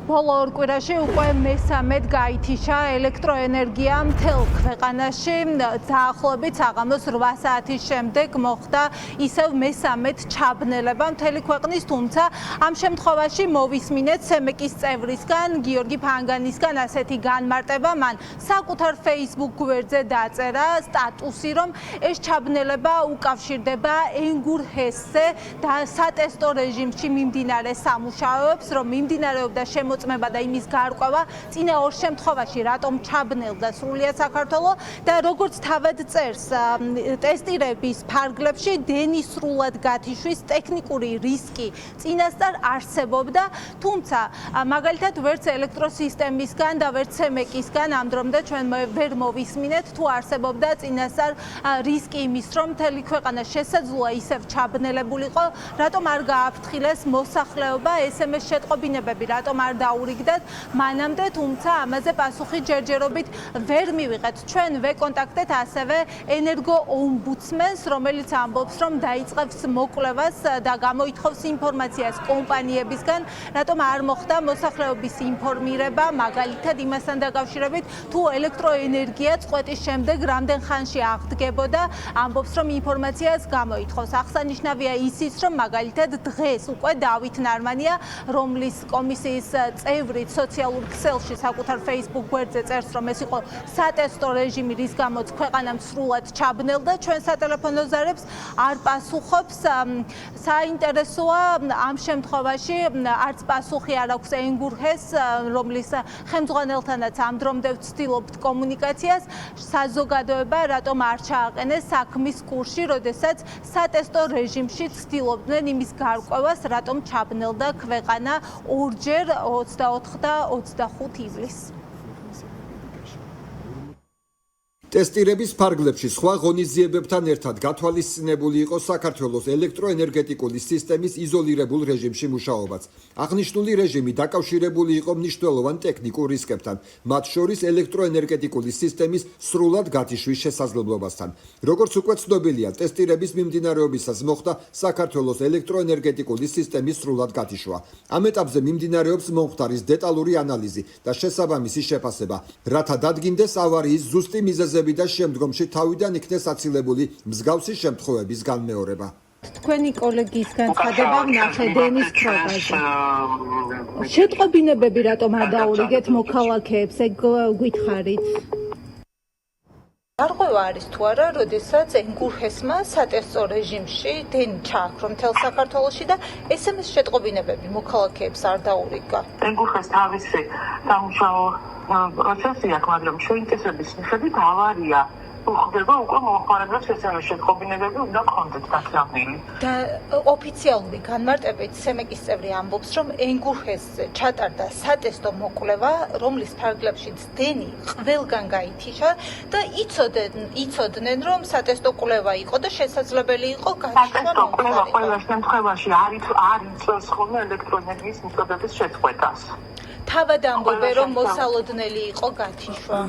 ბოლო ორ კვირაში უკვე მესამედ გაითიშა ელექტროენერგია მთელ ქვეყანაში. დაახლოებით საღამოს 8 საათის შემდეგ მოხდა ისევ მესამედ ჩაბნელება მთელი ქვეყნის, თუმცა ამ შემთხვევაში მოვისმინეთ სემეკის წევრისგან, გიორგი ფანგანისგან ასეთი განმარტება. მან საკუთარ Facebook გვერდზე დაწერა სტატუსი, რომ ეს ჩაბნელება უკავშირდება ენგურჰესზე და სატესტო რეჟიმში მიმდინარე სამუშაოებს, რომ მიმდინარეობდა მოწმება და იმის გარკვევა წინა ორ შემთხვევაში რატომ ჩაბნელდა სრულიად საქართველოს და როგორც თავად წერს ტესტირების ფარგლებში დენის სრულად გათიშვის ტექნიკური რისკი წინასწარ არსებობდა, თუმცა მაგალითად ვერც ელექტროსისტემისგან და ვერც სემეკისგან ამ დრომდე ჩვენ ვერ მოვისმინეთ თუ არსებობდა წინასწარ რისკი იმის, რომ მთელი ქვეყანა შესაძლოა ისევ ჩაბნელებულიყო, რატომ არ გააფრთხილეს მოსახლეობა, SMS შეტყობინებები რატომ არ დაურიგდათ მანამდე, თუმცა ამაზე პასუხი ჯერჯერობით ვერ მივიღეთ. ჩვენ ვეკონტაქტეთ ასევე ენერგოომბუდსმენს, რომელიც ამბობს, რომ დაიწყებს მოკვლევას და გამოითხოვს ინფორმაციას კომპანიებისგან, რატომ არ მოხდა მოსახლეობის ინფორმირება, მაგალითად იმასთან დაკავშირებით, თუ ელექტროენერგია წყვეტის შემდეგ რამდენ ხანში აღდგებოდა, ამბობს, რომ ინფორმაციას გამოითხოვს. აღსანიშნავია ისიც, რომ მაგალითად დღეს უკვე დავით ნარმანია, რომლის კომისიის წევრით სოციალურ ქსელში საკუთარ Facebook გვერდზე წერს, რომ ეს იყო სატესტო რეჟიმი, რის გამოც ქვეყანამ სრულად ჩაბნელდა. ჩვენ სატელეფონო ზარებს არ პასუხობს. საინტერესოა ამ შემთხვევაში არც პასუხი არ აქვს ენგურჰეს, რომლის ხელმძღვანელთანაც ამ დრომდე ვცდილობთ კომუნიკაციას. საზოგადოება რატომ არ ჩააყენეს საქმის კურსში, როდესაც სატესტო რეჟიმში ცდილობდნენ იმის გარკვევას, რატომ ჩაბნელდა ქვეყანა ორჯერ 24 და 25 ივლისს. ტესტირების ფარგლებში სხვა ღონისძიებებთან ერთად გათვალისწინებული იყო საქართველოს ელექტროენერგეტიკული სისტემის იზოლირებულ რეჟიმში მუშაობაც. აღნიშნული რეჟიმი დაკავშირებული იყო მნიშვნელოვან ტექნიკურ რისკებთან, მათ შორის ელექტროენერგეტიკული სისტემის სრულად გათიშვის შესაძლებლობასთან. როგორც უკვე ცნობილია, ტესტირების მიმდინარეობისას მოხდა საქართველოს ელექტროენერგეტიკული სისტემის სრულად გათიშვა. ამ ეტაპზე მიმდინარეობს მომხდარის დეტალური ანალიზი და შესაბამისი შეფასება, რათა დადგინდეს ავარიის ზუსტი მიზეზები და შემდგომში თავიდან იქნეს აცილებული მსგავსი შემთხვევების განმეორება. თქვენი კოლეგის განცხადება ვნახე დენის პროგრამაზე. შეტყობინებები რატომ არ დაურიგეთ მოქალაქეებს, ეგ გითხარით? გარკვევა არის თუ არა, როდესაც ენგურჰესმა სატესტო რეჟიმში დენი ჩააქრო მთელ საქართველოში და SMS შეტყობინებები მოქალაქეებს არ დაურიგა. ენგურჰეს თავისი სამუშაო პროცესი აქვს, მაგრამ ჩვენ წესების მიხედვით ავარია ხდება უკვე მომხმარებლებს SMS შეტყობინებები უნდა კონდეთ გაქრამილი. და ოფიციალური განმარტებით სემეკის წევრი ამბობს, რომ ენგურჰესზე ჩატარდა სატესტო მოკვლევა, რომლის ფარგლებშიც დენი ყველგან გაითიშა და იცოდნენ, რომ სატესტო კვლევა იყო და შესაძლებელი იყო გაშვა კვლევა ყველა შემთხვევაში არ იწევს ხოლმე ელექტროენერგიის მიწოდების შეწყვეტას. თავად ამბობენ, რომ მოსალოდნელი იყო გათიშვა.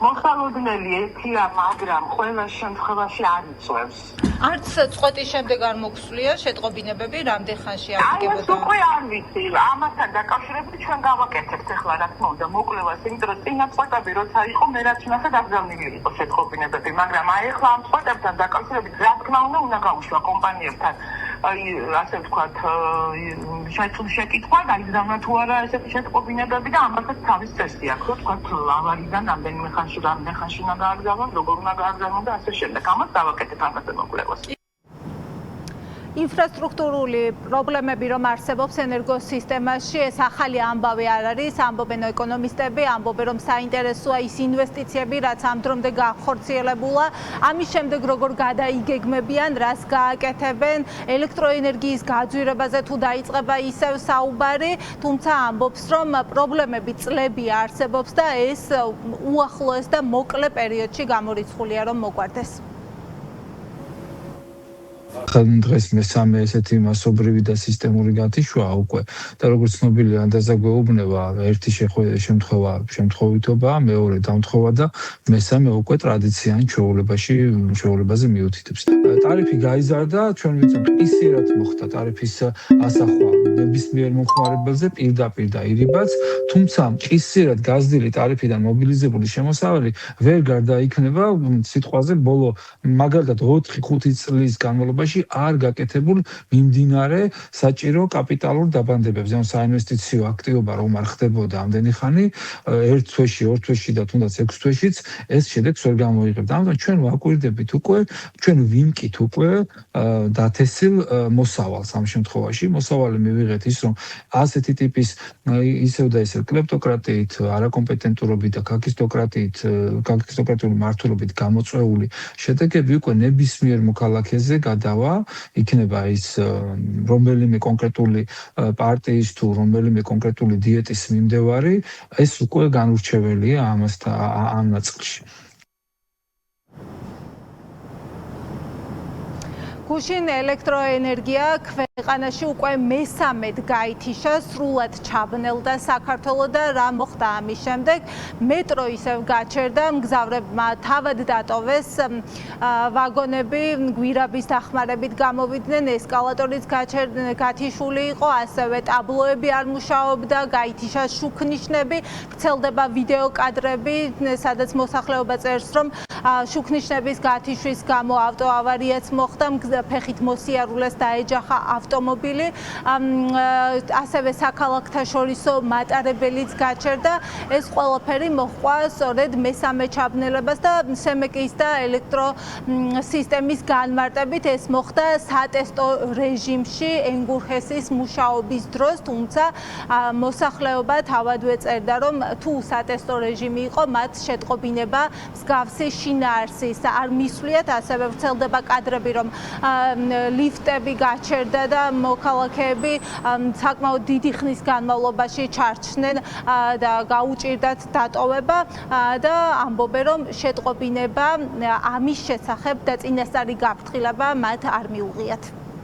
მოსალოდნელი ერთია, მაგრამ ყველა შემთხვევაში არ იწევს. არც წყვეტის შემდეგ არ მოგვსვლია შეტყობინებები, რამდენ ხანში აღდგებოდა. აი, უკვე არ ვიცი. ამასთან დაკავშირებით ჩვენ გავაკეთებთ ახლა რა თქმა უნდა მოკვლევას, იმიტომ რომ წინა წყვეტები როცა იყო, მე რაც ვნახე დაგზავნილი იყო შეტყობინებები, მაგრამ აი ახლა ამ წყვეტებთან დაკავშირებით რა თქმა უნდა გაუშვა კომპანიებთან. აი, ასე ვთქვათ, შეკითხვა გაიგზავნა თუ არა ესეთი შეტყობინებები და ამასაც თავის წესი აქვს, რომ ვთქვათ, ავარიდან რამდენიმე ხანში უნდა გააგზავნონ, როგორ უნდა გააგზავნონ და ასე შემდეგ. ამას დავაკეთებ ამაზე მოკვლევას. ინფრასტრუქტურული პრობლემები რომ არსებობს ენერგოსისტემაში, ეს ახალი ამბავი არ არის, ამბობენ ეკონომისტები, ამბობენ რომ საინტერესოა ის ინვესტიციები, რაც ამ დრომდე განხორციელებულა, ამის შემდეგ როგორ გადაიგეგმებიან, რას გააკეთებენ, ელექტროენერგიის გაძვირებაზე თუ დაიწყება ისევ საუბარი, თუმცა ამბობს რომ პრობლემები წლები არსებობს და ეს უახლოეს და მოკლე პერიოდში გამორიცხულია რომ მოგვარდეს. დღეს მესამე ესეთი მასობრივი და სისტემური გათიშვაა უკვე და როგორც ცნობილია ანდაზა გვეუბნება ერთი შემთხვევითობაა, მეორე დამთხოვა და მესამე უკვე ტრადიციან ჩვეულებაზე მიუთითებს. ტარიფი გაიზარდა, ჩვენ ვიცით, ისერად მოხდა ტარიფის ასახვა ნებისმიერ მომხმარებელზე პირდაპირ და ირიბაც, თუმცა ისერად გაზრდილი ტარიფიდან მობილიზებული შემოსავალი ვერ გარდაიქმნება სიტყვაზე ბოლო მაგალითად 4-5 წლის განმავლობაში არ გაკეთებულ მიმდინარე საჭირო კაპიტალურ დაბანდებებზე, ან საინვესტიციო აქტივობა რომ არ ხდებოდა ამდენი ხანი, ერთ თვეში, ორ თვეში და თუნდაც 6 თვეშიც ეს შედეგს ვერ გამოიღებდა. ამიტომ ჩვენ ვაკვირდებით უკვე, ჩვენ ვიმკით უკვე დათესილ მოსავალს ამ შემთხვევაში. მოსავალი მივიღეთ ის, რომ ასეთი ტიპის ისევ და ისევ კლეპტოკრატიით, არაკომპეტენტურობით და კაკისტოკრატიული მართულობით გამოწვეული შედეგები უკვე ნებისმიერ მოქალაქეზე გადავა, იქნება ის რომელიმე კონკრეტული პარტიის თუ რომელიმე კონკრეტული დიეტის მიმდევარი, ეს უკვე განურჩეველია ამ ნაწილში. გუშინ ელექტროენერგია ქვეყანაში უკვე მესამედ გაითიშა, სრულად ჩაბნელდა საქართველო და რა მოხდა ამის შემდეგ? მეტრო ისევ გაჩერდა, მგზავრებმა თავად დატოვეს ვაგონები, გვირაბის დახმარებით გამოვიდნენ, ესკალატორიც გათიშული იყო, ასევე ტაბლოები არ მუშაობდა, გაითიშა შუქნიშნები, ვრცელდება ვიდეო კადრები, სადაც მოსახლეობა წერს, რომ შუქნიშნების გათიშვის გამო ავტოავარიაც მოხდა, ფეხით მოსიარულეს დაეჯახა ავტომობილი, ასევე საქალაქთაშორისო მატარებელიც გაჩერდა. ეს ყველაფერი მოჰყვა სწორედ მესამე ჩაბნელებას და სემეკის და ელექტროსისტემის განმარტებით ეს მოხდა სატესტო რეჟიმში ენგურხესის მუშაობის დროს, თუმცა მოსახლეობა თავადვე წერდა, რომ თუ სატესტო რეჟიმი იყო, მათ შეტყობინება მსგავსი შინაარსის არ მისვლიათ, ასევე ვრცელდება კადრები, რომ ლიფტები გაჩერდა და მოქალაქეები საკმაოდ დიდი ხნის განმავლობაში ჩარჩნენ და გაუჭირდათ დატოვება და ამბობენ, რომ შეტყობინება ამის შესახებ და წინასწარი გაფრთხილება მათ არ მიუღიათ.